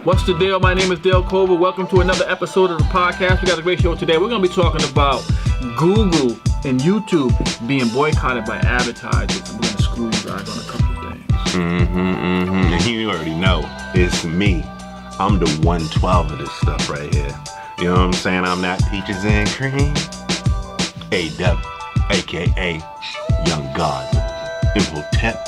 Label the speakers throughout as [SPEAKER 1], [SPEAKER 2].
[SPEAKER 1] What's the deal? My name is Dale Culver. Welcome to another episode of the podcast. We got a great show today. We're going to be talking about Google and YouTube being boycotted by advertisers. And we're going to screw you guys on a couple of things.
[SPEAKER 2] And you already know, it's me. I'm the 112 of this stuff right here. You know what I'm saying? I'm that peaches and cream. A-W, a.k.a. Young God. Imhotep.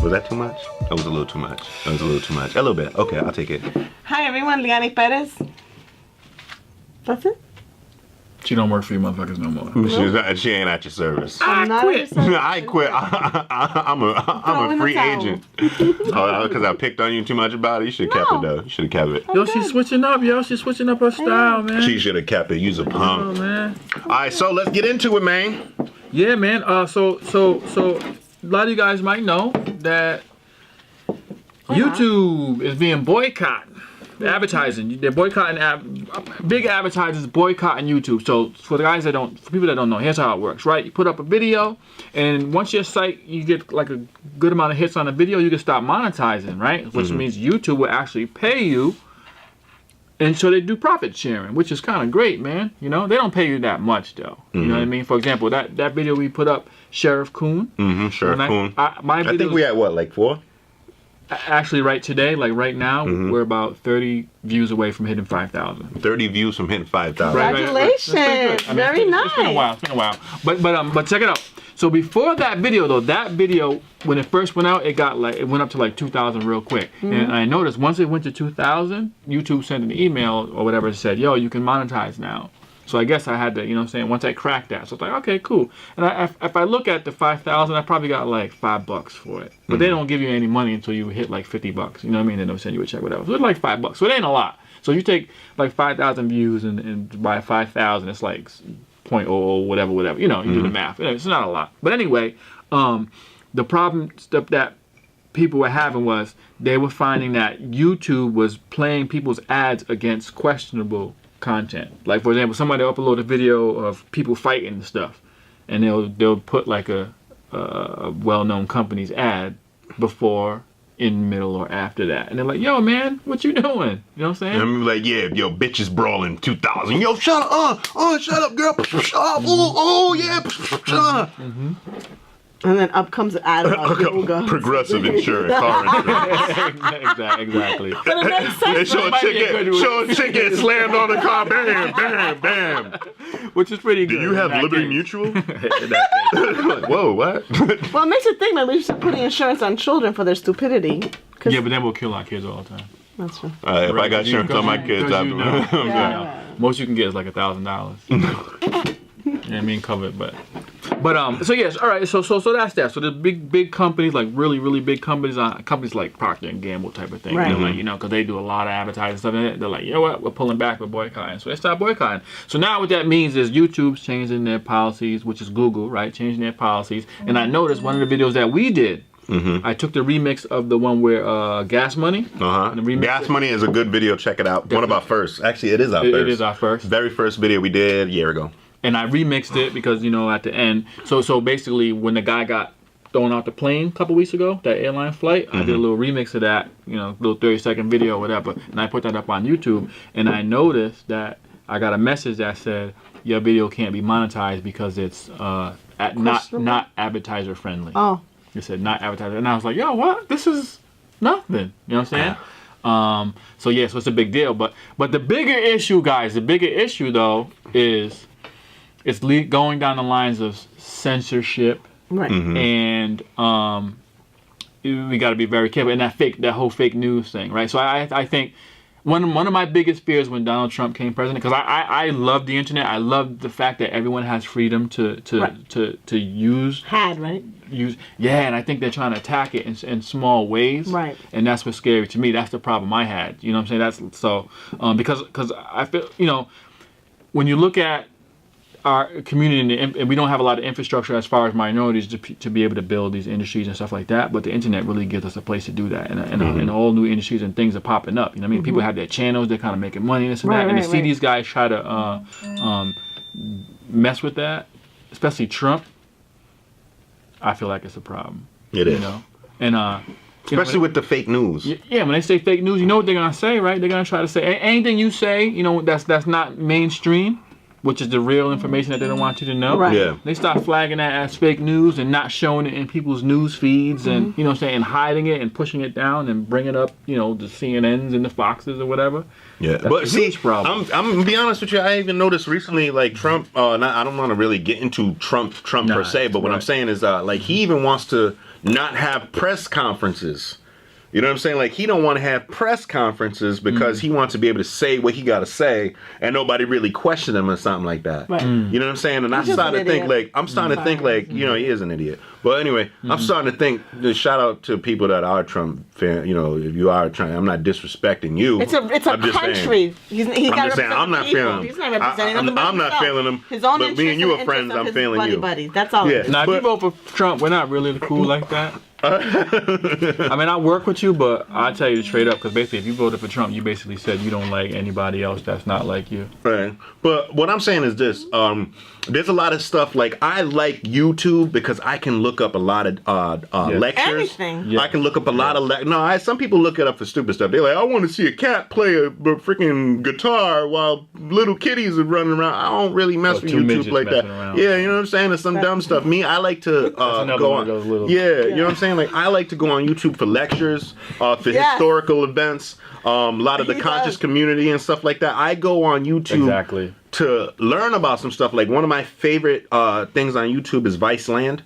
[SPEAKER 2] Was that too much? That was a little too much. A little bit. Okay, I'll take it.
[SPEAKER 3] Hi everyone, Liani, Perez. That's it?
[SPEAKER 1] She don't work for you motherfuckers no more.
[SPEAKER 2] She ain't at your service.
[SPEAKER 3] I'm not
[SPEAKER 1] quit.
[SPEAKER 2] I quit. I'm a free agent. Because I picked on you too much about it. You should have kept it though. You should have kept it.
[SPEAKER 1] Yo, she's switching up, yo. She's switching up her style, man.
[SPEAKER 2] She should have kept it. Use a pump.
[SPEAKER 1] Oh, man.
[SPEAKER 2] All right, so let's get into it, man.
[SPEAKER 1] Yeah, man. So a lot of you guys might know that YouTube is being boycotted. Advertising, they're boycotting. Big advertisers boycotting YouTube. So for people that don't know, here's how it works, right? You put up a video, and once your site, you get like a good amount of hits on a video, you can start monetizing, right? Which means YouTube will actually pay you, and so they do profit sharing, which is kind of great, man. You know, they don't pay you that much though. You know what I mean? For example, that video we put up, Sheriff Coon.
[SPEAKER 2] Sheriff Coon.
[SPEAKER 1] I
[SPEAKER 2] think we had what, like 4?
[SPEAKER 1] Actually, right today, like right now, we're about 30 views away from hitting 5,000.
[SPEAKER 2] 30 views from hitting 5,000.
[SPEAKER 3] Congratulations!
[SPEAKER 1] Right. I mean,
[SPEAKER 3] Very nice.
[SPEAKER 1] It's been a while. But check it out. So before that video, though, when it first went out, it went up to like 2,000 real quick. And I noticed once it went to 2,000, YouTube sent an email or whatever and said, "Yo, you can monetize now." So I guess I had to, you know what I'm saying, once I cracked that. So it's like, okay, cool. And if I look at the 5,000, I probably got like $5 for it. But they don't give you any money until you hit like $50. You know what I mean? They don't send you a check, whatever. So it's like $5. So it ain't a lot. So you take like 5,000 views and by 5,000, it's like 0.00 whatever. You know, you do the math. It's not a lot. But anyway, the problem that people were having was they were finding that YouTube was playing people's ads against questionable content. Like for example, somebody upload a video of people fighting and stuff, and they'll put like a well-known company's ad before, in, middle, or after that, and they're like, "Yo, man, what you doing?" You know what I'm saying?
[SPEAKER 2] And I'm like, "Yeah, yo, bitches brawling 2,000. Yo, shut up, shut up, girl. Shut up. Oh, yeah, shut up."
[SPEAKER 3] And then up comes an ad about yoga.
[SPEAKER 2] Progressive insurance, car insurance.
[SPEAKER 1] Exactly.
[SPEAKER 3] But it makes sense.
[SPEAKER 2] They show a chick get slammed on the car, bam, bam, bam.
[SPEAKER 1] Which is pretty good.
[SPEAKER 2] Do you have Liberty Mutual? Like, whoa, what?
[SPEAKER 3] Well, it makes you think maybe we should put insurance on children for their stupidity.
[SPEAKER 1] Yeah, but then we'll kill our kids all the time.
[SPEAKER 3] That's true.
[SPEAKER 2] If I got insurance on my kids, I'm
[SPEAKER 3] Yeah.
[SPEAKER 1] Most you can get is like $1,000. You know what I mean? Covered, but so yes, all right. So that's that. So the big companies, like really big companies, companies like Procter and Gamble type of thing.
[SPEAKER 3] Right.
[SPEAKER 1] They're like, you know, because they do a lot of advertising stuff. And they're like, you know what? We're pulling back. We're boycotting. So they start boycotting. So now what that means is YouTube's changing their policies, which is Google, right? Changing their policies. And I noticed one of the videos that we did. I took the remix of the one where Gas Money.
[SPEAKER 2] Gas Money is a good video. Check it out. Definitely. One of our first. Actually, it is our first.
[SPEAKER 1] It is our first.
[SPEAKER 2] Very first video we did a year ago.
[SPEAKER 1] And I remixed it because, you know, at the end. So basically, when the guy got thrown out the plane a couple weeks ago, that airline flight, I did a little remix of that, you know, little 30-second video or whatever. And I put that up on YouTube. And I noticed that I got a message that said, your video can't be monetized because it's not advertiser friendly.
[SPEAKER 3] Oh.
[SPEAKER 1] It said not advertiser. And I was like, yo, what? This is nothing. You know what I'm saying? So yeah, so it's a big deal. But the bigger issue, guys, though is it's going down the lines of censorship,
[SPEAKER 3] right?
[SPEAKER 1] And we got to be very careful. And that whole fake news thing, right? So I think one of my biggest fears when Donald Trump came president, because I love the internet. I love the fact that everyone has freedom to use. And I think they're trying to attack it in small ways.
[SPEAKER 3] Right.
[SPEAKER 1] And that's what's scary to me. That's the problem I had. You know what I'm saying? That's so because I feel, you know, when you look at our community, and we don't have a lot of infrastructure as far as minorities to be able to build these industries and stuff like that, but the internet really gives us a place to do that, and all new industries and things are popping up. You know what I mean? People have their channels, they're kind of making money, this and that, and to see these guys try to mess with that, especially Trump, I feel like it's a problem.
[SPEAKER 2] It is.
[SPEAKER 1] You know? And
[SPEAKER 2] Especially with the fake news.
[SPEAKER 1] Yeah, when they say fake news, you know what they're gonna say, right? They're gonna try to say anything you say, you know, that's not mainstream, which is the real information that they don't want you to know.
[SPEAKER 3] Right.
[SPEAKER 2] Yeah.
[SPEAKER 1] They start flagging that as fake news and not showing it in people's news feeds and, you know what I'm saying, and hiding it and pushing it down and bringing up, you know, the CNNs and the Foxes or whatever.
[SPEAKER 2] Yeah,
[SPEAKER 1] That's
[SPEAKER 2] but
[SPEAKER 1] a
[SPEAKER 2] see,
[SPEAKER 1] huge problem.
[SPEAKER 2] I'm gonna be honest with you. I even noticed recently, like Trump. I don't want to really get into Trump per se, but what I'm saying is, like, he even wants to not have press conferences. You know what I'm saying? Like, he don't want to have press conferences because he wants to be able to say what he got to say and nobody really question him or something like that.
[SPEAKER 3] Right.
[SPEAKER 2] You know what I'm saying? And I'm starting to think like, you know, he is an idiot. But anyway, I'm starting to think, just shout out to people that are Trump fan. You know, if you are trying, I'm not disrespecting you.
[SPEAKER 3] It's a country. He's
[SPEAKER 2] I'm
[SPEAKER 3] got
[SPEAKER 2] just saying, I'm not feeling him.
[SPEAKER 3] He's not representing them.
[SPEAKER 2] I'm not feeling him.
[SPEAKER 3] His own
[SPEAKER 2] but me and you are
[SPEAKER 3] interests
[SPEAKER 2] friends.
[SPEAKER 3] and
[SPEAKER 2] I'm
[SPEAKER 3] his
[SPEAKER 2] feeling you.
[SPEAKER 3] buddy. That's all.
[SPEAKER 2] Yeah.
[SPEAKER 1] Now, if you vote for Trump, we're not really cool like that. I mean, I work with you, but I'll tell you straight up, because basically, if you voted for Trump, you basically said you don't like anybody else that's not like you.
[SPEAKER 2] Right. But what I'm saying is this. There's a lot of stuff, like, I like YouTube because I can look up a lot of lectures.
[SPEAKER 3] Anything.
[SPEAKER 1] Yeah.
[SPEAKER 2] I can look up a lot of some people look it up for stupid stuff. They're like, I want to see a cat play a freaking guitar while little kitties are running around. I don't really mess with
[SPEAKER 1] two
[SPEAKER 2] YouTube
[SPEAKER 1] midgets
[SPEAKER 2] like that.
[SPEAKER 1] messing around.
[SPEAKER 2] Yeah, you know what I'm saying? There's some dumb stuff. Me, I like to
[SPEAKER 1] another
[SPEAKER 2] go
[SPEAKER 1] one
[SPEAKER 2] on.
[SPEAKER 1] of those little-
[SPEAKER 2] Yeah, you know what I'm saying? Like, I like to go on YouTube for lectures, for historical events, a lot of the
[SPEAKER 3] He
[SPEAKER 2] conscious
[SPEAKER 3] does.
[SPEAKER 2] community and stuff like that. I go on YouTube
[SPEAKER 1] Exactly.
[SPEAKER 2] to learn about some stuff. Like, one of my favorite things on YouTube is Viceland.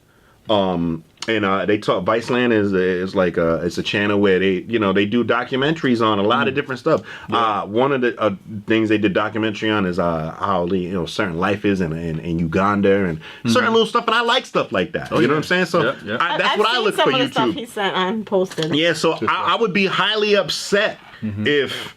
[SPEAKER 2] And they talk. Viceland is like it's a channel where they do documentaries on a lot of different stuff.
[SPEAKER 1] Yeah.
[SPEAKER 2] One of the things they did documentary on is how certain life is in Uganda and certain little stuff, and I like stuff like that. You know what I'm saying? So
[SPEAKER 1] Yeah.
[SPEAKER 2] that's what I look for
[SPEAKER 3] Some of the stuff
[SPEAKER 2] YouTube.
[SPEAKER 3] he sent and posted.
[SPEAKER 2] Yeah, so I would be highly upset if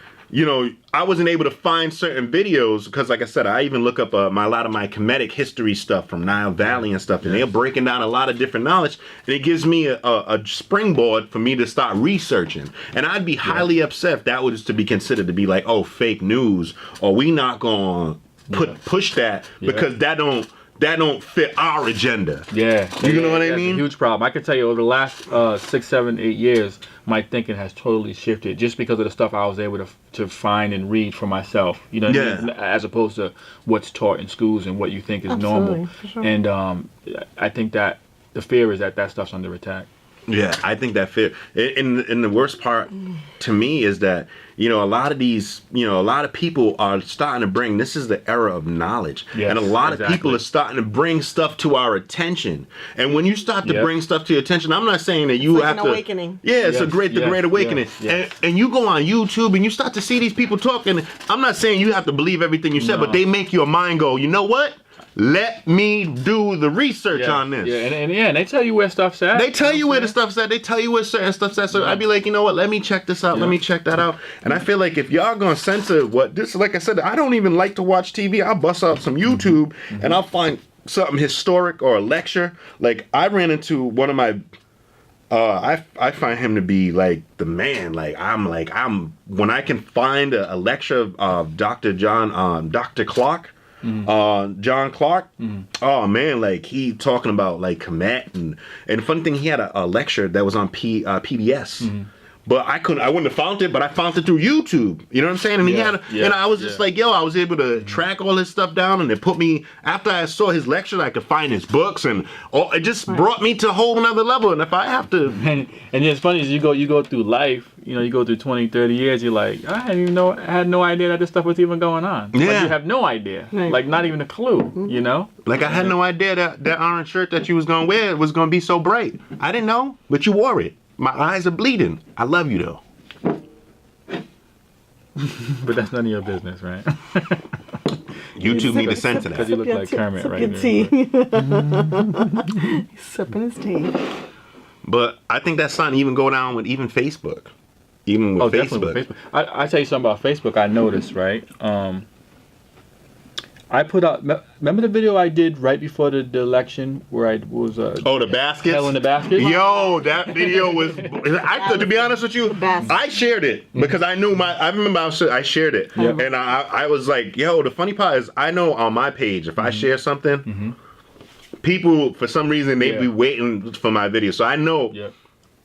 [SPEAKER 2] I wasn't able to find certain videos, because like I said, I even look up a lot of my comedic history stuff from Nile Valley and stuff, and they're breaking down a lot of different knowledge, and it gives me a springboard for me to start researching. And I'd be highly upset if that was to be considered to be like, oh, fake news, or we not gonna push that because that don't fit our agenda.
[SPEAKER 1] Yeah.
[SPEAKER 2] You know what I
[SPEAKER 1] That's
[SPEAKER 2] mean?
[SPEAKER 1] a huge problem. I can tell you over the last 6, 7, 8 years, my thinking has totally shifted just because of the stuff I was able to find and read for myself. You know what I mean? As opposed to what's taught in schools and what you think is normal.
[SPEAKER 3] For sure.
[SPEAKER 1] And I think that the fear is that stuff's under attack.
[SPEAKER 2] Yeah, I think that fit. And the worst part to me is that, a lot of these, a lot of people are starting to bring, this is the era of knowledge.
[SPEAKER 1] Yes,
[SPEAKER 2] and a lot of
[SPEAKER 1] exactly.
[SPEAKER 2] people are starting to bring stuff to our attention. And when you start to bring stuff to your attention, I'm not saying that you
[SPEAKER 3] like
[SPEAKER 2] have
[SPEAKER 3] an
[SPEAKER 2] to.
[SPEAKER 3] awakening.
[SPEAKER 2] Yeah, it's
[SPEAKER 1] Yes,
[SPEAKER 2] the great awakening.
[SPEAKER 1] yes.
[SPEAKER 2] And you go on YouTube and you start to see these people talking. I'm not saying you have to believe everything you said, but they make your mind go, you know what? Let me do the research on this.
[SPEAKER 1] Yeah, and they tell you where stuff's at.
[SPEAKER 2] They tell you where the stuff's at. They tell you where certain stuff's at. So I'd be like, you know what? Let me check this out. Let me check that out. And I feel like if y'all gonna censor like I said, I don't even like to watch TV. I'll bust out some YouTube and I'll find something historic or a lecture. Like, I ran into one of my. I find him to be like the man. I'm when I can find a lecture of Dr. Clark. John Clark. Oh man, like he talking about like Komet and fun thing, he had a lecture that was on PBS. But I wouldn't have found it, but I found it through YouTube. You know what I'm saying? And he had and I was just like, I was able to track all his stuff down, and it put me, after I saw his lecture, I could find his books, and it just brought me to a whole nother level. And if I have to
[SPEAKER 1] And it's funny is you go through life, you go through 20, 30 years, you're like, I had no idea that this stuff was even going on.
[SPEAKER 2] Yeah.
[SPEAKER 1] Like, you have no idea.
[SPEAKER 3] Right.
[SPEAKER 1] Like, not even a clue,
[SPEAKER 2] like, I had no idea that orange shirt that you was gonna wear was gonna be so bright. I didn't know, but you wore it. My eyes are bleeding. I love you though.
[SPEAKER 1] But that's none of your business, right?
[SPEAKER 2] YouTube need to censor
[SPEAKER 1] Because
[SPEAKER 2] that.
[SPEAKER 1] you look like Kermit right
[SPEAKER 3] your
[SPEAKER 1] there.
[SPEAKER 3] tea. He's sipping his tea.
[SPEAKER 2] But I think that's something even go down with even Facebook. Even with
[SPEAKER 1] Definitely
[SPEAKER 2] Facebook.
[SPEAKER 1] with Facebook. I tell you something about Facebook I noticed, right? I put out, remember the video I did right before the election where I was
[SPEAKER 2] Oh, the baskets?
[SPEAKER 1] hell in the basket?
[SPEAKER 2] Yo, that video was. To be honest with you, I shared it because I knew I remember I shared it, and I was like, yo. The funny part is, I know on my page if I share something, people for some reason they be waiting for my video, so I know.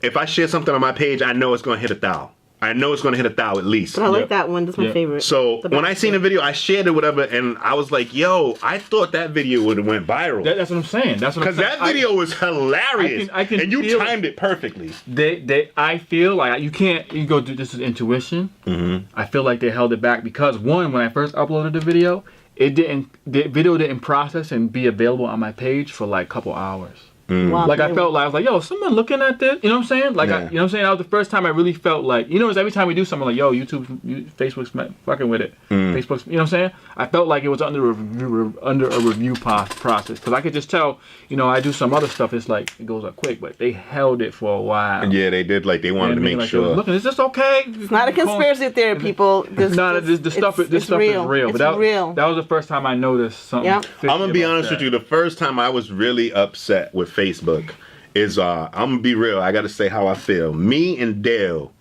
[SPEAKER 2] if I share something on my page, I know it's gonna hit 1,000. I know it's gonna hit 1,000 at least.
[SPEAKER 3] But I like that one. That's my favorite.
[SPEAKER 2] So when I seen the video, I shared it, whatever, and I was like, "Yo, I thought that video would have went viral."
[SPEAKER 1] That's what I'm saying. That's what I'm saying.
[SPEAKER 2] Because that video was hilarious,
[SPEAKER 1] I can
[SPEAKER 2] and you
[SPEAKER 1] feel
[SPEAKER 2] timed it perfectly.
[SPEAKER 1] I feel like you go do this is intuition. I feel like they held it back because one, when I first uploaded the video, the video didn't process and be available on my page for like a couple hours.
[SPEAKER 3] Wow,
[SPEAKER 1] Like I felt like I was like, yo, someone looking at this, you know what I'm saying? Like, you know what I'm saying? That was the first time I really felt like, you know, every time we do something like, yo, Facebook's fucking with it. Facebook's, you know what I'm saying? I felt like it was under a review process because I could just tell, you know, I do some other stuff. It's like it goes up quick, but they held it for a while.
[SPEAKER 2] Yeah, they did. Like they wanted to make sure.
[SPEAKER 1] Looking, is this okay?
[SPEAKER 3] It's not a conspiracy theory, people.
[SPEAKER 1] This stuff is real.
[SPEAKER 3] It's
[SPEAKER 1] But
[SPEAKER 3] real.
[SPEAKER 1] that was the first time I noticed something.
[SPEAKER 3] Yep.
[SPEAKER 1] fishy
[SPEAKER 2] I'm gonna be
[SPEAKER 1] about
[SPEAKER 2] honest
[SPEAKER 1] that.
[SPEAKER 2] with you. The first time I was really upset with Facebook is I'm gonna be real. I gotta say how I feel. Me and Dale,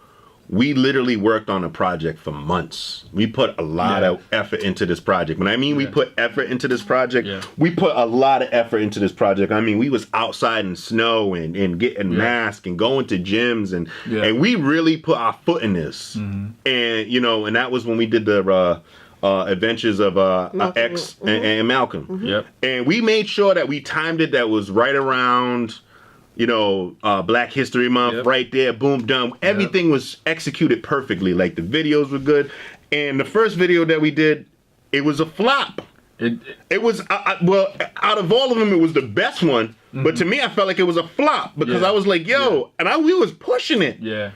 [SPEAKER 2] we literally worked on a project for months. We put a lot of effort into this project. When I mean we put effort into this project, we put a lot of effort into this project. I mean, we was outside in snow and getting masks and going to gyms and we really put our foot in this. And you know, and that was when we did the Adventures of X and Malcolm.
[SPEAKER 1] Yep.
[SPEAKER 2] And we made sure that we timed it that was right around, you know, Black History Month, right there, boom, done. Everything was executed perfectly. Like the videos were good. And the first video that we did, it was a flop. It was, well, out of all of them, it was the best one. But to me, I felt like it was a flop because I was like, yo, and we was pushing it.
[SPEAKER 1] Yeah.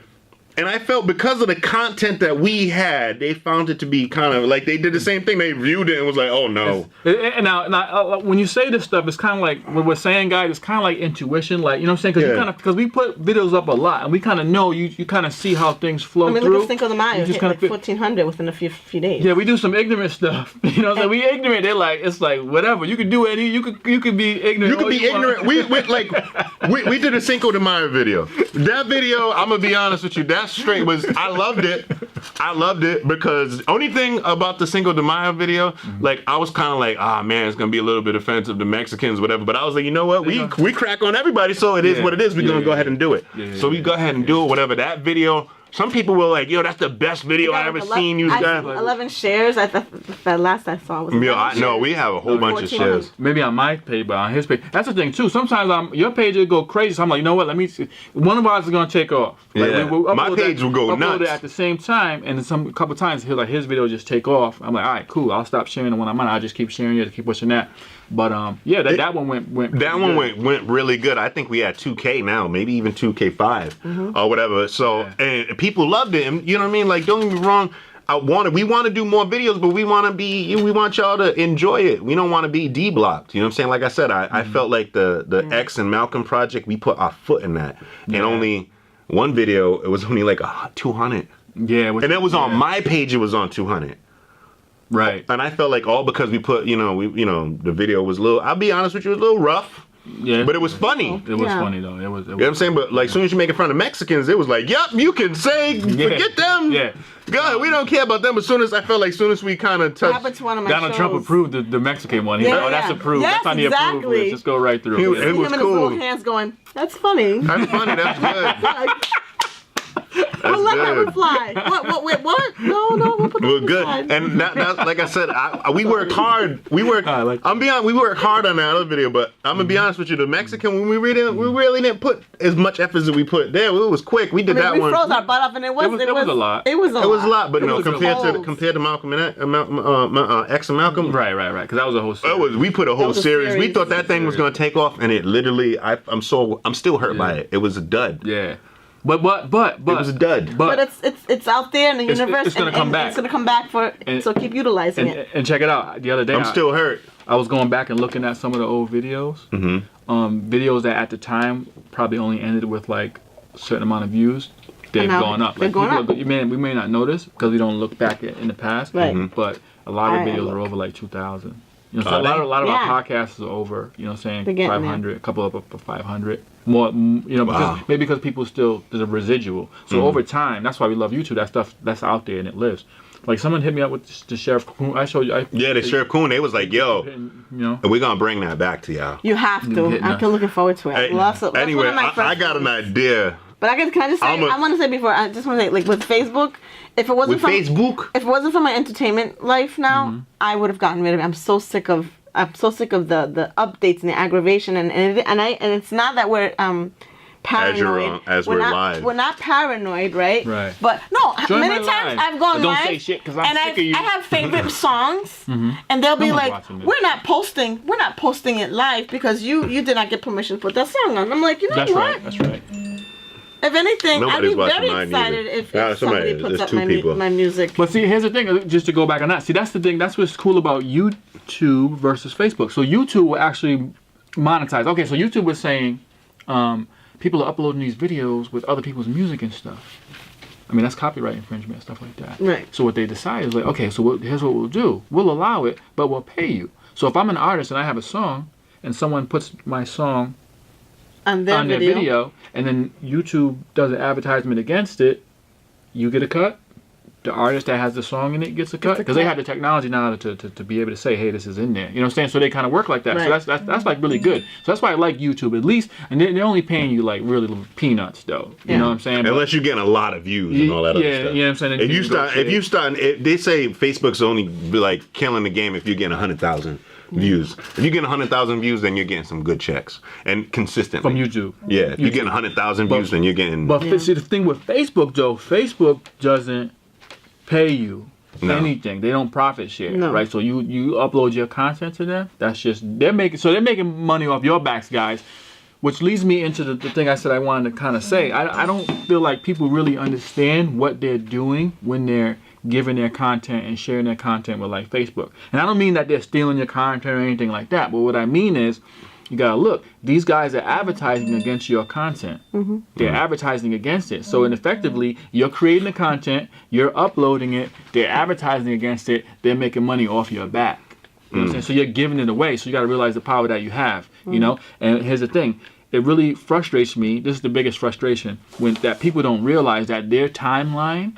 [SPEAKER 2] And I felt because of the content that we had, they found it to be kind of like they did the same thing. They viewed it and was like, "Oh no!"
[SPEAKER 1] And now, when you say this stuff, it's kind of like what we're saying, guys. It's kind of like intuition, like you know what I'm saying? Because we put videos up a lot, and we kind of know you kind of see how things flow through.
[SPEAKER 3] Look at Cinco de Mayo. Hit like 1,400 within a few days.
[SPEAKER 1] Yeah, we do some ignorant stuff. You know, so we ignorant. They're like, it's like whatever. You can do any. You could be ignorant.
[SPEAKER 2] You could be ignorant. We did a Cinco de Mayo video. That video, I'm gonna be honest with you. That straight was I loved it because only thing about the Cinco de Mayo video, like I was kind of like, man, it's gonna be a little bit offensive to Mexicans, whatever. But I was like, you know what, we crack on everybody, so it is what it is. We're gonna go ahead and do it. So we go ahead and do it, whatever. That video. Some people were like, yo, that's the best video I ever seen you guys.
[SPEAKER 3] 11 shares. That last I saw was.
[SPEAKER 2] No, we have a whole bunch of shares.
[SPEAKER 1] Maybe on my page, but on his page. That's the thing too. Sometimes your page will go crazy. So I'm like, you know what? Let me see. One of ours is gonna take off. Like,
[SPEAKER 2] my page will go nuts.
[SPEAKER 1] Upload it at the same time, and then a couple times his video just take off. I'm like, all right, cool. I'll stop sharing the one I'm on. I'll just keep sharing it, keep pushing that. But that one went. That one
[SPEAKER 2] went really good. I think we had 2K now, maybe even 2K5 or whatever. So and people loved it. And you know what I mean? Like, don't get me wrong. We want to do more videos, but we want y'all to enjoy it. We don't want to be D-blocked. You know what I'm saying? Like I said, I felt like the X and Malcolm project, we put our foot in that. And only one video, it was only like 200.
[SPEAKER 1] Yeah.
[SPEAKER 2] And that was on my page. It was on 200.
[SPEAKER 1] Right.
[SPEAKER 2] And I felt like all because we put, the video was I'll be honest with you, it was a little rough.
[SPEAKER 1] Yeah.
[SPEAKER 2] But it was funny.
[SPEAKER 1] It was funny though. It was.
[SPEAKER 2] You know what I'm saying? But like, as soon as you make it fun of Mexicans, it was like, yep, you can say, forget them.
[SPEAKER 1] Yeah.
[SPEAKER 2] God, we don't care about them. As soon as we kind of touched.
[SPEAKER 3] Happened to one of my
[SPEAKER 1] Donald Trump approved the Mexican one. He's like, oh, that's approved.
[SPEAKER 3] Yes,
[SPEAKER 1] that's on the approved list. Just go right through.
[SPEAKER 2] It was
[SPEAKER 3] him and
[SPEAKER 2] cool.
[SPEAKER 3] his little hands going, that's funny.
[SPEAKER 2] That's funny. That's good.
[SPEAKER 3] We'll let that one fly. What? No, we'll put
[SPEAKER 2] We're
[SPEAKER 3] that
[SPEAKER 2] good.
[SPEAKER 3] aside.
[SPEAKER 2] And that, like I said, we worked hard. We worked hard on that other video, but I'm gonna be honest with you, the Mexican when we really didn't put as much effort as we put there. It was quick. We did that
[SPEAKER 3] we
[SPEAKER 2] one.
[SPEAKER 3] We froze our butt off, and it was
[SPEAKER 1] a lot.
[SPEAKER 3] It was a lot,
[SPEAKER 2] but no, compared to Malcolm and X and Malcolm.
[SPEAKER 1] Right. Because that was a whole series.
[SPEAKER 2] We put a whole series. We thought that thing was gonna take off, and it literally. I'm still hurt by it. It was a dud.
[SPEAKER 1] Yeah. But it
[SPEAKER 2] was a dud.
[SPEAKER 3] But it's out there in the universe.
[SPEAKER 1] It's gonna come back.
[SPEAKER 3] It's gonna come back so keep utilizing it.
[SPEAKER 1] And check it out. The other day,
[SPEAKER 2] I'm still hurt.
[SPEAKER 1] I was going back and looking at some of the old videos. Videos that at the time probably only ended with like a certain amount of views. They've gone up.
[SPEAKER 3] They're going up.
[SPEAKER 1] We may not notice because we don't look back in the past.
[SPEAKER 3] Right.
[SPEAKER 1] But a lot of videos are over like 2,000. You know, so a lot of our podcasts are over. You know, what I'm saying 500. A couple up for 500. More, because people still there's a residual. So over time, that's why we love YouTube. That stuff that's out there and it lives. Like someone hit me up with the Sheriff Coon. I showed you.
[SPEAKER 2] The Sheriff Coon. They was like, "Yo, we're gonna bring that back to y'all."
[SPEAKER 3] You have to. I'm looking forward to it.
[SPEAKER 2] Anyway, I got an idea
[SPEAKER 3] But can I just say, I want to say before, I just want to say, like with Facebook, if it wasn't for my entertainment life now, I would have gotten rid of it. I'm so sick of the updates and the aggravation, and it's not that we're paranoid.
[SPEAKER 2] We're live.
[SPEAKER 3] We're not paranoid, right?
[SPEAKER 1] Right.
[SPEAKER 3] But no,
[SPEAKER 1] Join
[SPEAKER 3] many times I've gone
[SPEAKER 1] don't
[SPEAKER 3] live.
[SPEAKER 1] Say shit, 'cause I'm
[SPEAKER 3] and
[SPEAKER 1] sick of you.
[SPEAKER 3] I have favorite songs, and they'll be like, "We're not posting it live because you did not get permission to put that song on." I'm like, you know
[SPEAKER 1] That's
[SPEAKER 3] what?
[SPEAKER 1] right. That's right.
[SPEAKER 3] If anything,
[SPEAKER 2] Nobody's
[SPEAKER 3] I'd be very
[SPEAKER 2] watching mine
[SPEAKER 3] excited
[SPEAKER 2] either.
[SPEAKER 3] if somebody puts up my music.
[SPEAKER 1] But see, here's the thing. Just to go back on that. See, that's the thing. That's what's cool about YouTube versus Facebook. So YouTube will actually monetize. Okay, so YouTube was saying people are uploading these videos with other people's music and stuff. I mean, that's copyright infringement and stuff like that.
[SPEAKER 3] Right.
[SPEAKER 1] So what they decide is like, okay, so here's what we'll do. We'll allow it, but we'll pay you. So if I'm an artist and I have a song, and someone puts my song
[SPEAKER 3] on their
[SPEAKER 1] video, and then YouTube does an advertisement against it, you get a cut. The artist that has the song in it gets a cut because they have the technology now to be able to say, hey, this is in there. You know what I'm saying? So they kind of work like that.
[SPEAKER 3] Right.
[SPEAKER 1] So that's like really good. So that's why I like YouTube at least. And they're only paying you like really little peanuts though. You know what I'm saying?
[SPEAKER 2] Unless you're getting a lot of views and all that other stuff.
[SPEAKER 1] You know what I'm saying?
[SPEAKER 2] If you start, they say Facebook's only like killing the game if you're getting 100,000 views. If you're getting 100,000 views, then you're getting some good checks and consistently
[SPEAKER 1] from YouTube.
[SPEAKER 2] Yeah, if you're getting 100,000 views, then you're getting.
[SPEAKER 1] But see, the thing with Facebook though, Facebook doesn't pay you anything. They don't profit share, right? So you upload your content to them. That's just they're making money off your backs, guys. Which leads me into the thing I said I wanted to kind of say. I don't feel like people really understand what they're doing when they're giving their content and sharing their content with like Facebook. And I don't mean that they're stealing your content or anything like that. But what I mean is, you gotta look. These guys are advertising against your content. They're advertising against it. So, effectively, you're creating the content, you're uploading it, they're advertising against it, they're making money off your back. You know what I'm saying? So you're giving it away. So you gotta realize the power that you have. You know. And here's the thing. It really frustrates me. This is the biggest frustration when that people don't realize that their timeline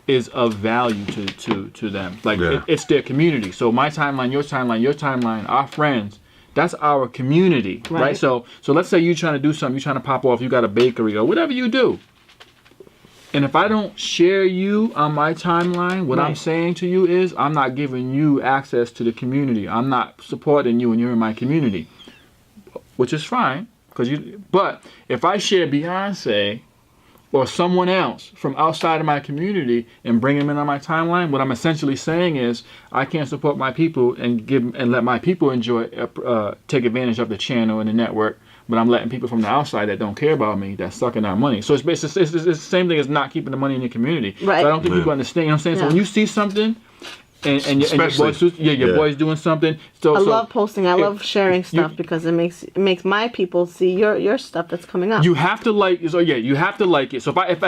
[SPEAKER 1] is of value to them. Like it's their community. So my timeline, your timeline, our friends. That's our community, right? So let's say you're trying to do something, you're trying to pop off, you got a bakery or whatever you do. And if I don't share you on my timeline, what I'm saying to you is I'm not giving you access to the community. I'm not supporting you and you're in my community, which is fine. But if I share Beyonce or someone else from outside of my community and bring them in on my timeline, what I'm essentially saying is I can't support my people and let my people enjoy, take advantage of the channel and the network, but I'm letting people from the outside that don't care about me, that's sucking our money. So it's the same thing as not keeping the money in your community. Right. So I don't think people understand. You know what I'm saying? So when you see something, and your boy's doing something. So I
[SPEAKER 3] love posting. I love sharing stuff because it makes my people see your stuff that's coming up.
[SPEAKER 1] You have to like. So you have to like it. So if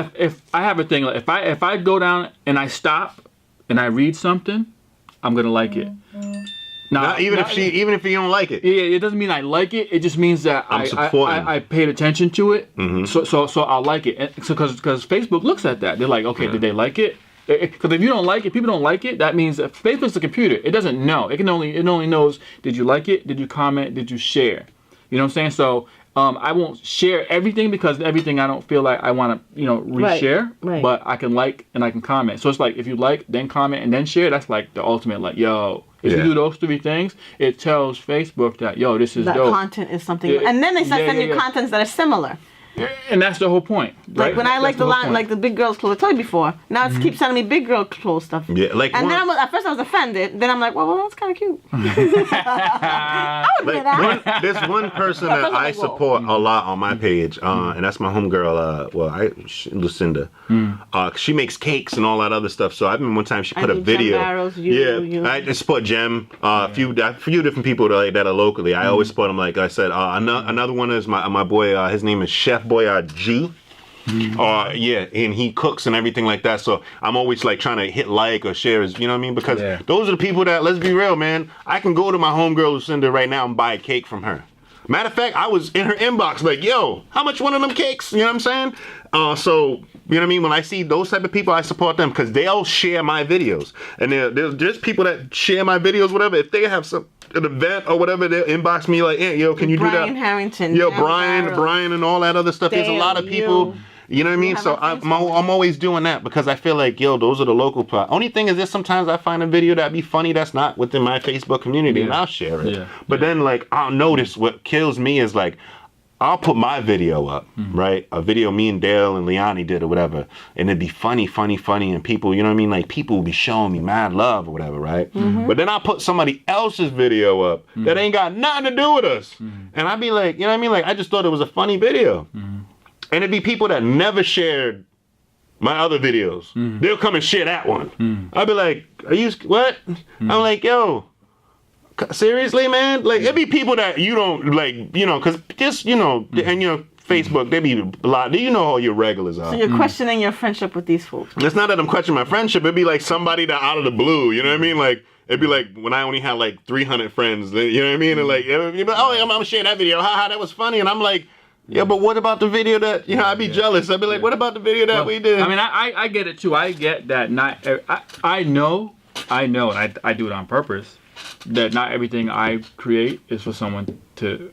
[SPEAKER 1] I have a thing, like if I go down and I stop and I read something, I'm gonna like it. Now, even if you don't like it. Yeah, it doesn't mean I like it. It just means that I paid attention to it. So I'll like it. And so because Facebook looks at that, they're like, okay, did they like it? Because if you don't like it, people don't like it, that means that Facebook's a computer. It doesn't know. It only knows, did you like it? Did you comment? Did you share? You know what I'm saying? So I won't share everything because everything I don't feel like I want to, reshare. Right. But I can like and I can comment. So it's like if you like, then comment, and then share, that's like the ultimate, like, yo. If you do those three things, it tells Facebook that, yo, this is dope.
[SPEAKER 3] That content is something. And then they start sending you contents that are similar.
[SPEAKER 1] And that's the whole point, right?
[SPEAKER 3] Like when I like the line, like the big girls clothes I told you before. Now it keeps sending me big girl clothes stuff. Yeah, like. And then at first I was offended. Then I'm like, well, that's kind of cute. I would do that.
[SPEAKER 2] There's one person that I support a lot on my page, and that's my homegirl. Lucinda. She makes cakes and all that other stuff. So I remember one time she put a video. I support Jem. A few different people that are locally. I always support them. Like I said, another one is my boy. His name is Chef Boyardee. And he cooks and everything like that. So I'm always like trying to hit like or share, you know what I mean? Because those are the people that, let's be real, man. I can go to my homegirl Lucinda right now and buy a cake from her. Matter of fact, I was in her inbox like, yo, how much one of them cakes? You know what I'm saying? So, you know what I mean? When I see those type of people, I support them because they'll share my videos. And there's people that share my videos, whatever. If they have an event or whatever, they'll inbox me like, hey, yo, can you do that?
[SPEAKER 3] Brian Harrington.
[SPEAKER 2] Yo, Brian and all that other stuff. There's a lot of people You know what I mean?
[SPEAKER 3] have
[SPEAKER 2] So
[SPEAKER 3] a
[SPEAKER 2] I'm
[SPEAKER 3] Facebook.
[SPEAKER 2] always doing that because I feel like, yo, those are the local plots. Only thing is that sometimes I find a video that'd be funny that's not within my Facebook community, and I'll share it.
[SPEAKER 1] Yeah.
[SPEAKER 2] But then, like, I'll notice what kills me is, like, I'll put my video up, right? A video me and Dale and Liani did or whatever. And it'd be funny. And people, you know what I mean? Like, people will be showing me mad love or whatever, right? But then I'll put somebody else's video up that ain't got nothing to do with us. And I'd be like, you know what I mean? Like, I just thought it was a funny video. And it'd be people that never shared my other videos. They'll come and share that one. I'd be like, are you, what? I'm like, yo. Seriously, man? Like, it'd be people that you don't, like, you know, because just, you know, and your Facebook, they be a lot, you know how your regulars are.
[SPEAKER 3] So you're questioning your friendship with these folks.
[SPEAKER 2] It's not that I'm questioning my friendship, it'd be like somebody that out of the blue, you know what I mean? Like, it'd be like when I only had like 300 friends, you know what I mean? And like, you'd be like, oh, I'm gonna share that video, haha, that was funny. And I'm like, yeah, but what about the video that, you know, I'd be jealous. I'd be like, what about the video that we did?
[SPEAKER 1] I mean, I get it too. I get that not, I know, and I do it on purpose, that not everything I create is for someone to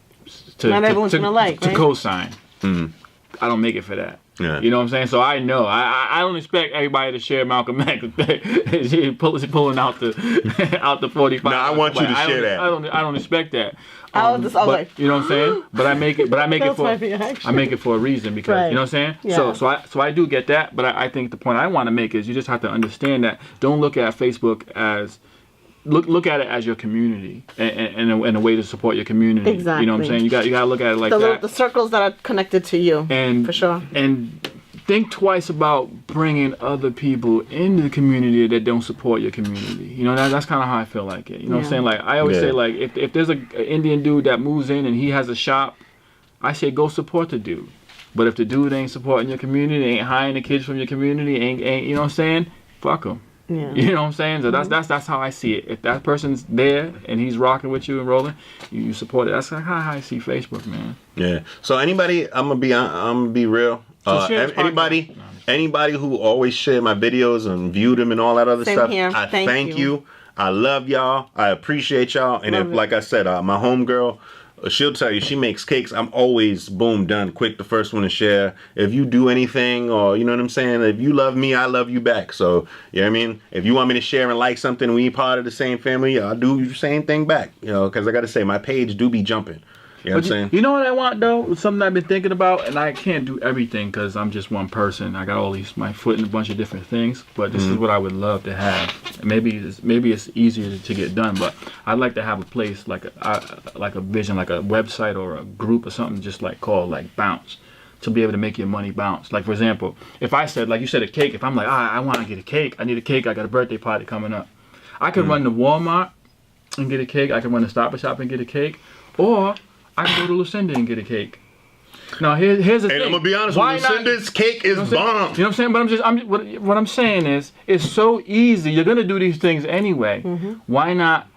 [SPEAKER 3] Not everyone's gonna like,
[SPEAKER 1] to
[SPEAKER 3] right?
[SPEAKER 1] co-sign. I don't make it for that.
[SPEAKER 2] Yeah.
[SPEAKER 1] You know what I'm saying? So I know. I don't expect everybody to share Malcolm X. Pulling out the out the 45.
[SPEAKER 2] No, I want you to share that.
[SPEAKER 1] I don't expect that.
[SPEAKER 3] I was just
[SPEAKER 1] But, you know what I'm saying? But I make it
[SPEAKER 3] That's
[SPEAKER 1] for
[SPEAKER 3] my reaction.
[SPEAKER 1] I make it for a reason because
[SPEAKER 3] Right.
[SPEAKER 1] you know what I'm saying?
[SPEAKER 3] Yeah.
[SPEAKER 1] So I do get that, but I think the point I want to make is you just have to understand that don't look at Facebook as look at it as your community and a way to support your community.
[SPEAKER 3] Exactly.
[SPEAKER 1] You know what I'm saying? You got to look at it like that.
[SPEAKER 3] The circles that are connected to you.
[SPEAKER 1] And
[SPEAKER 3] for sure.
[SPEAKER 1] And think twice about bringing other people into the community that don't support your community. You know, that's kind of how I feel like it. You know what I'm saying? Like I always say, like if there's an Indian dude that moves in and he has a shop, I say go support the dude. But if the dude ain't supporting your community, ain't hiring the kids from your community, ain't you know what I'm saying? Fuck him.
[SPEAKER 3] Yeah.
[SPEAKER 1] You know what I'm saying? So that's how I see it. If that person's there and he's rocking with you and rolling, you support it. That's how I see Facebook, man.
[SPEAKER 2] Yeah. So anybody, I'm gonna be real.
[SPEAKER 1] So share this podcast.
[SPEAKER 2] Anybody who always shared my videos and viewed them and all that other
[SPEAKER 3] Same
[SPEAKER 2] stuff,
[SPEAKER 3] here.
[SPEAKER 2] I
[SPEAKER 3] Thank
[SPEAKER 2] you. I love y'all. I appreciate y'all. And
[SPEAKER 3] Love
[SPEAKER 2] if,
[SPEAKER 3] it.
[SPEAKER 2] like I said, my homegirl, she'll tell you she makes cakes. I'm always boom done quick, the first one to share. If you do anything, or you know what I'm saying, if you love me, I love you back. So you know what I mean. If you want me to share and like something, we part of the same family, I'll do the same thing back. You know, because I got to say my page do be jumping. You know what I'm saying?
[SPEAKER 1] You know what I want though? Something I've been thinking about, and I can't do everything because I'm just one person. I got all these my foot in a bunch of different things, but this is what I would love to have. And maybe it's easier to get done, but I'd like to have a place like a vision, like a website or a group or something, just like called like Bounce, to be able to make your money bounce. Like for example, if I said, like you said, a cake. If I'm like, I want to get a cake. I need a cake. I got a birthday party coming up. I could run to Walmart and get a cake. I can run to Stop and Shop and get a cake, or I can go to Lucinda and get a cake. Now here's the thing.
[SPEAKER 2] And I'm gonna be honest with you, Lucinda's cake is bomb.
[SPEAKER 1] You know what I'm saying? But what I'm saying is, it's so easy. You're gonna do these things anyway. Why not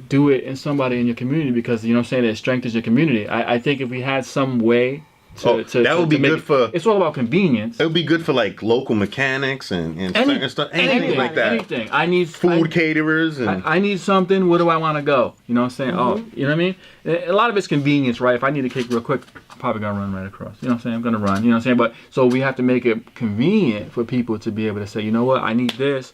[SPEAKER 1] do it in somebody in your community? Because you know what I'm saying, it strengthens your community. I think if we had some way
[SPEAKER 2] that would be good for.
[SPEAKER 1] It's all about convenience.
[SPEAKER 2] It would be good for like local mechanics and certain stuff, anything like that.
[SPEAKER 1] Anything. I need
[SPEAKER 2] food caterers and
[SPEAKER 1] I need something. Where do I want to go? You know what I'm saying? Oh, you know what I mean? A lot of it's convenience, right? If I need a cake real quick, I'm probably gonna run right across. You know what I'm saying? I'm gonna run. You know what I'm saying? But so we have to make it convenient for people to be able to say, you know what? I need this.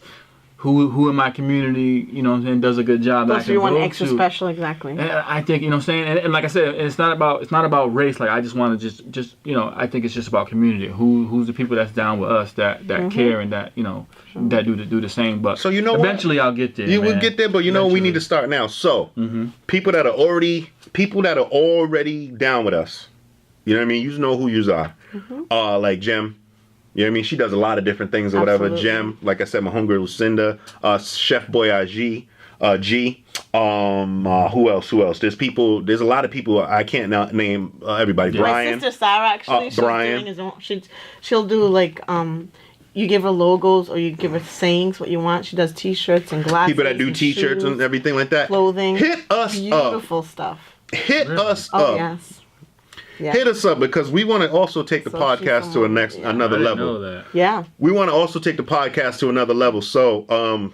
[SPEAKER 1] Who in my community, you know what I'm saying, does a good job that I can
[SPEAKER 3] you want
[SPEAKER 1] go
[SPEAKER 3] extra
[SPEAKER 1] to.
[SPEAKER 3] special, exactly.
[SPEAKER 1] And I think, you know what I'm saying, and like I said, it's not about race. Like I just want to just you know, I think it's just about community. Who's the people that's down with us, that care and that, you know, that do the same. But
[SPEAKER 2] so you know
[SPEAKER 1] eventually I'll get there.
[SPEAKER 2] You will get there, but you know we need to start now. So people that are already down with us, you know what I mean. You know who you are. Like Jem. You know what I mean? She does a lot of different things or whatever.
[SPEAKER 3] Absolutely.
[SPEAKER 2] Jem, like I said, my homegirl Lucinda, Chef Boy G. Who else? There's a lot of people. I can't now name everybody. Brian.
[SPEAKER 3] My sister Sarah, actually,
[SPEAKER 2] Brian.
[SPEAKER 3] She'll do like you give her logos or you give her sayings what you want. She does T-shirts and glasses.
[SPEAKER 2] People that do
[SPEAKER 3] and
[SPEAKER 2] T-shirts
[SPEAKER 3] shoes,
[SPEAKER 2] and everything like that.
[SPEAKER 3] clothing.
[SPEAKER 2] Hit us
[SPEAKER 3] Beautiful
[SPEAKER 2] up.
[SPEAKER 3] stuff.
[SPEAKER 2] Hit us
[SPEAKER 3] Oh
[SPEAKER 2] up.
[SPEAKER 3] yes. Yeah.
[SPEAKER 2] Hit us up because we want to also take the
[SPEAKER 3] So
[SPEAKER 2] podcast
[SPEAKER 3] she's
[SPEAKER 2] to
[SPEAKER 1] I
[SPEAKER 2] another
[SPEAKER 1] didn't
[SPEAKER 2] level.
[SPEAKER 1] know that.
[SPEAKER 3] Yeah.
[SPEAKER 2] We want to also take the podcast to another level. So,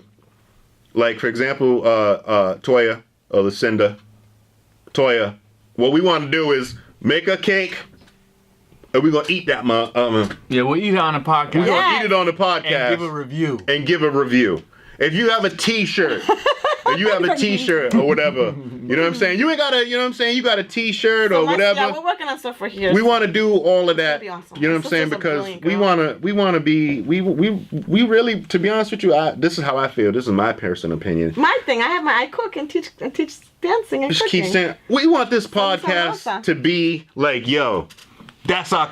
[SPEAKER 2] like for example, Toya or Lucinda, Toya, what we want to do is make a cake, and we're gonna eat that,
[SPEAKER 1] Yeah, we'll eat it on the podcast.
[SPEAKER 2] we're gonna eat it on the podcast
[SPEAKER 1] And give a review.
[SPEAKER 2] If you have a T-shirt, or you have a T-shirt or whatever, you know what I'm saying? You ain't gotta, you know what I'm saying? You got a T-shirt or whatever.
[SPEAKER 3] Yeah, we're working on stuff for here.
[SPEAKER 2] We want to do all of that.
[SPEAKER 3] That'd be awesome.
[SPEAKER 2] You know what I'm saying? Because we want to be, we really, to be honest with you, this is how I feel. This is my personal opinion.
[SPEAKER 3] My thing, I cook and teach dancing and
[SPEAKER 2] Just
[SPEAKER 3] cooking.
[SPEAKER 2] keep saying, we want this
[SPEAKER 3] Salsa.
[SPEAKER 2] podcast to be like, yo, that's our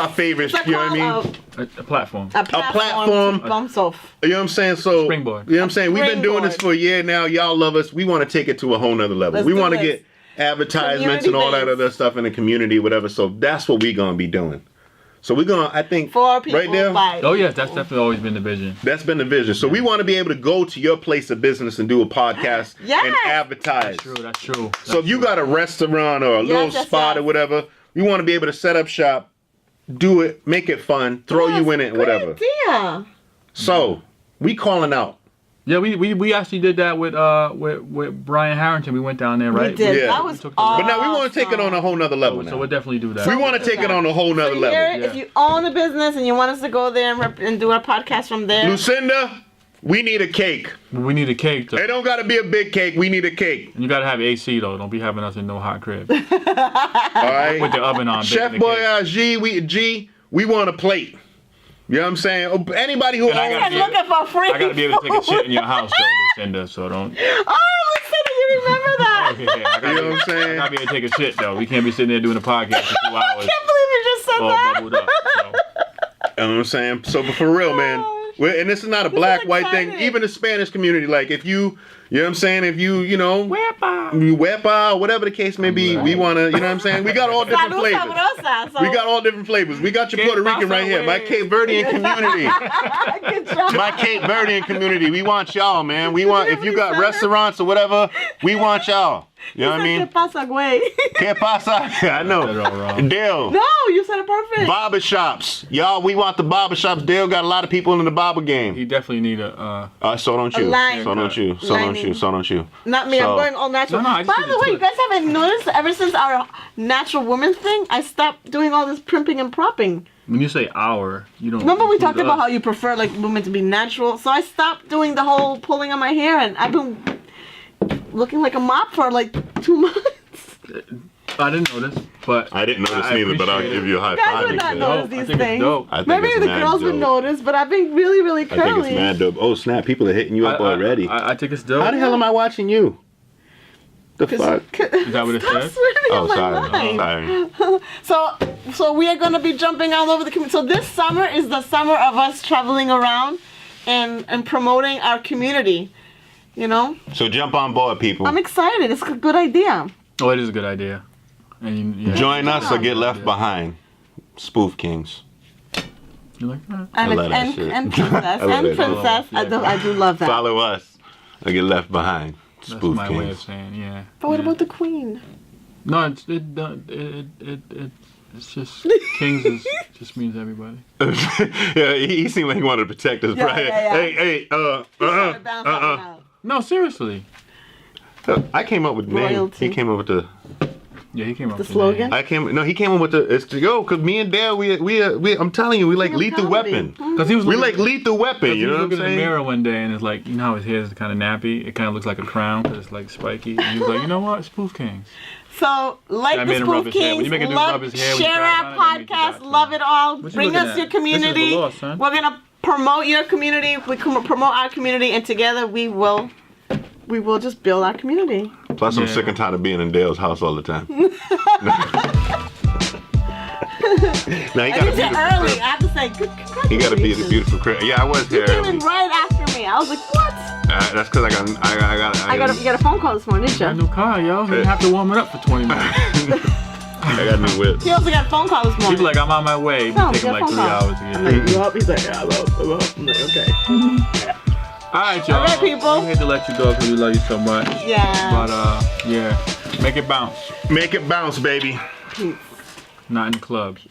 [SPEAKER 2] favorite. You know what I mean?
[SPEAKER 1] A platform.
[SPEAKER 3] A platform. To bounce off.
[SPEAKER 2] You know what I'm saying? So,
[SPEAKER 1] Springboard.
[SPEAKER 2] You know what I'm saying? We've been doing this for a year now. Y'all love us. We want to take it to a whole nother level. We want to get advertisements and all that other stuff in the community, whatever. So that's what we're going to be doing. So we're going to, I think,
[SPEAKER 3] for people,
[SPEAKER 2] right there.
[SPEAKER 1] Oh, yes, that's definitely always been the vision.
[SPEAKER 2] That's been the vision. So we want to be able to go to your place of business and do a podcast and advertise.
[SPEAKER 1] That's true.
[SPEAKER 2] So if you got a restaurant or a little spot or whatever, we want to be able to set up shop, do it, make it fun, throw you in it, whatever.
[SPEAKER 3] Idea.
[SPEAKER 2] So we calling out.
[SPEAKER 1] Yeah, we actually did that with Brian Harrington. We went down there, right?
[SPEAKER 3] We did.
[SPEAKER 2] Yeah.
[SPEAKER 3] That was awesome.
[SPEAKER 2] But now we want to take it on a whole nother level now.
[SPEAKER 1] So we'll definitely do that.
[SPEAKER 2] We want to take it on a whole nother level.
[SPEAKER 3] If you own a business and you want us to go there and do our podcast from there.
[SPEAKER 2] Lucinda, we need a cake.
[SPEAKER 1] We need a cake, though.
[SPEAKER 2] It don't got to be a big cake. We need a cake.
[SPEAKER 1] And you got to have AC, though. Don't be having us in no hot crib.
[SPEAKER 2] All right?
[SPEAKER 1] With the oven on.
[SPEAKER 2] Chef Boy G, we want a plate. You know what I'm saying? Anybody who
[SPEAKER 3] I'm looking for free.
[SPEAKER 1] I got to be able to take a shit in your house, though, Lucinda, so don't.
[SPEAKER 3] Oh, Lucinda, you remember that?
[SPEAKER 1] Yeah,
[SPEAKER 2] you know what I'm saying?
[SPEAKER 1] I got to be able to take a shit, though. We can't be sitting there doing a podcast for 2 hours.
[SPEAKER 3] I can't believe you just said
[SPEAKER 1] all
[SPEAKER 3] that.
[SPEAKER 1] bubbled up. So.
[SPEAKER 2] You know what I'm saying? So, but for real, man. And this is not a black, white thing. Even the Spanish community, like if you know what I'm saying? If you know, Wepa, whatever the case may be, we want to, you know what I'm saying? We got all different flavors. We got all different flavors. We got your Puerto Rican right here. My Cape Verdean community. My Cape Verdean community. We want y'all, man. We want, if you got restaurants or whatever, we want y'all. You know what I mean?
[SPEAKER 3] ¿Qué pasa, güey?
[SPEAKER 2] ¿Qué pasa? I know. Dale.
[SPEAKER 3] No, you said it perfect.
[SPEAKER 2] Barber shops. Y'all, we want the barber shops. Dale got a lot of people in the barber game.
[SPEAKER 1] He definitely need a...
[SPEAKER 2] so don't you.
[SPEAKER 3] line.
[SPEAKER 2] So don't you. So don't you. So don't you.
[SPEAKER 3] Not me. I'm going all natural.
[SPEAKER 1] No,
[SPEAKER 3] By the way, you guys haven't noticed ever since our natural woman thing, I stopped doing all this primping and propping.
[SPEAKER 1] When you say our, you don't...
[SPEAKER 3] Remember we talked about how you prefer like women to be natural? So I stopped doing the whole pulling on my hair, and I've been looking like a mop for like 2 months.
[SPEAKER 1] I didn't notice, but...
[SPEAKER 2] I didn't notice neither, but I'll give you a high
[SPEAKER 3] Guys
[SPEAKER 2] five.
[SPEAKER 3] would not notice these things.
[SPEAKER 2] Maybe
[SPEAKER 3] the girls would notice, but I've been really, really curly.
[SPEAKER 2] I think it's mad dope. Oh, snap. People are hitting you up already.
[SPEAKER 1] I think it's dope.
[SPEAKER 2] How the hell am I watching you? The fuck?
[SPEAKER 1] Is that what it says?
[SPEAKER 2] Oh, sorry.
[SPEAKER 3] So we are going to be jumping all over the community. So this summer is the summer of us traveling around and promoting our community, you know?
[SPEAKER 2] So jump on board, people.
[SPEAKER 3] I'm excited. It's a good idea.
[SPEAKER 1] Oh, it is a good idea. And
[SPEAKER 2] join us or get left behind. Spoof Kings.
[SPEAKER 1] You like that?
[SPEAKER 3] And Princess. I do love that.
[SPEAKER 2] Follow us or get left behind. Spoof
[SPEAKER 1] That's my
[SPEAKER 2] Kings.
[SPEAKER 1] way of saying, yeah.
[SPEAKER 3] But what about the Queen?
[SPEAKER 1] No, it's just Kings just means everybody.
[SPEAKER 2] Yeah, he seemed like he wanted to protect us, right? Hey,
[SPEAKER 1] No, seriously.
[SPEAKER 2] I came up with the name. He came up with the.
[SPEAKER 1] Yeah, he came up
[SPEAKER 3] the
[SPEAKER 1] with
[SPEAKER 3] slogan.
[SPEAKER 2] He came up with the. It's to go because me and Dale, we. I'm telling you, we like Lethal Weapon.
[SPEAKER 1] Because he was.
[SPEAKER 2] We like Lethal Weapon. You know what I'm saying?
[SPEAKER 1] He was looking in the mirror one day and it's like, you know how his hair is kind of nappy. It kind of looks like a crown because it's like spiky. And he was like, you know what, Spoof Kings.
[SPEAKER 3] So, like the Spoof Kings, share our podcast, love it all. Bring us your community. We're going to promote your community. We can promote our community, and together we will just build our community.
[SPEAKER 2] Plus, I'm sick and tired of being in Dale's house all the time. Now, he got a beautiful
[SPEAKER 3] early.
[SPEAKER 2] crib.
[SPEAKER 3] I have to say, good.
[SPEAKER 2] He got a beautiful crib. Yeah, I was here.
[SPEAKER 3] You came in right after me. I was like, what?
[SPEAKER 2] That's because I got
[SPEAKER 3] a phone call this morning, didn't you?
[SPEAKER 1] I got a new car, yo. He didn't have to warm it up for 20 minutes.
[SPEAKER 2] I got a new whip.
[SPEAKER 3] He also got a phone call this morning.
[SPEAKER 1] He's like, I'm on my way. It take him like 3 hours to get
[SPEAKER 3] I'm like, you up? He's like, yeah, I'm up. I'm like, okay.
[SPEAKER 1] All right, y'all.
[SPEAKER 3] All right, people.
[SPEAKER 1] We hate to let you go because we love you so much.
[SPEAKER 3] Yeah.
[SPEAKER 1] But, yeah. Make it bounce.
[SPEAKER 2] Make it bounce, baby.
[SPEAKER 1] Not in the clubs.